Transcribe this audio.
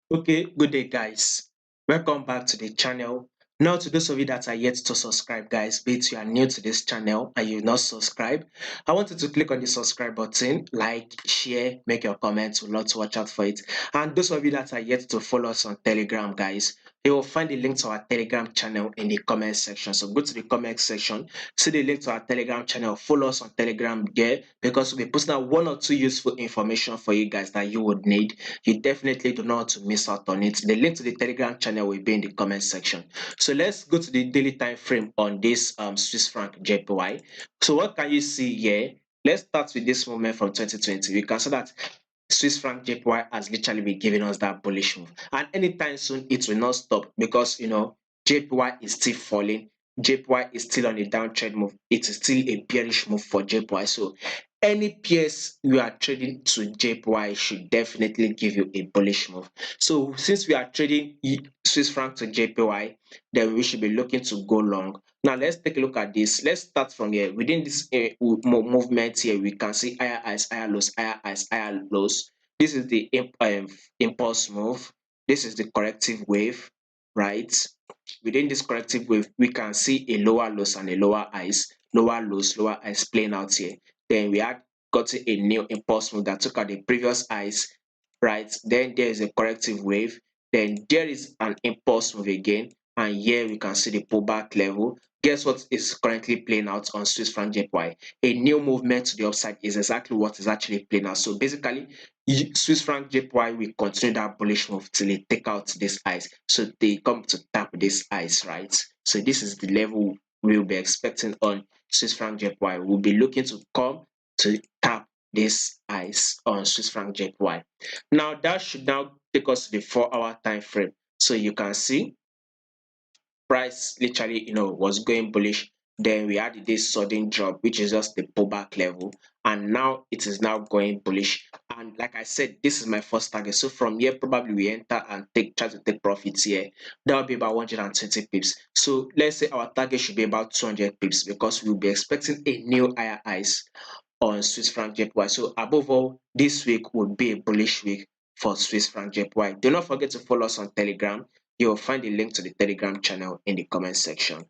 Okay, good day, guys. Welcome back to the channel. Now, to those of you that are yet to subscribe, guys, be it you are new to this channel and you've not subscribed, I want you to click on the subscribe button, like, share, make your comments. We'll love to watch out for it. And those of you that are yet to follow us on Telegram, guys, you will find the link to our Telegram channel in the comment section. So go to the comment section, see the link to our Telegram channel, follow us on Telegram there because we'll be posting out one or two useful information for you guys that you would need. You definitely do not want to miss out on it. The link to the Telegram channel will be in the comment section. So let's go to the daily time frame on this Swiss franc JPY. So what can you see here? Let's start with this movement from 2020. We can see that Swiss franc JPY has literally been giving us that bullish move, and anytime soon it will not stop because JPY is still falling. JPY is still on a downtrend move. It is still a bearish move for JPY. So any pairs you are trading to JPY should definitely give you a bullish move. So since we are trading Swiss franc to JPY, then we should be looking to go long. Now let's take a look at this. Let's start from here. Within this movement here, we can see higher highs, higher lows, higher highs, higher lows. This is the impulse move. This is the corrective wave, right? Within this corrective wave, we can see a lower lows and a lower highs, lower lows, lower highs playing out here. Then we had gotten a new impulse move that took out the previous highs, right? Then there is a corrective wave. Then there is an impulse move again, and here we can see the pullback level. Guess what is currently playing out on Swiss franc JPY? A new movement to the upside is exactly what is actually playing out. So basically, Swiss franc JPY will continue that bullish move till they take out this ice. So they come to tap this ice, right? So this is the level we'll be expecting on Swiss franc JPY. We'll be looking to come to tap this ice on Swiss franc JPY. Now that should now take us to the 4-hour time frame. So you can see price literally was going bullish, then we had this sudden drop, which is just the pullback level, and now it is now going bullish. And like I said, this is my first target, so from here probably we enter and try to take profits here. That will be about 120 pips. So let's say our target should be about 200 pips because we'll be expecting a new higher highs on Swiss franc JPY. So above all, this week would be a bullish week for Swiss franc JPY. Do not forget to follow us on Telegram. You will find the link to the Telegram channel in the comment section.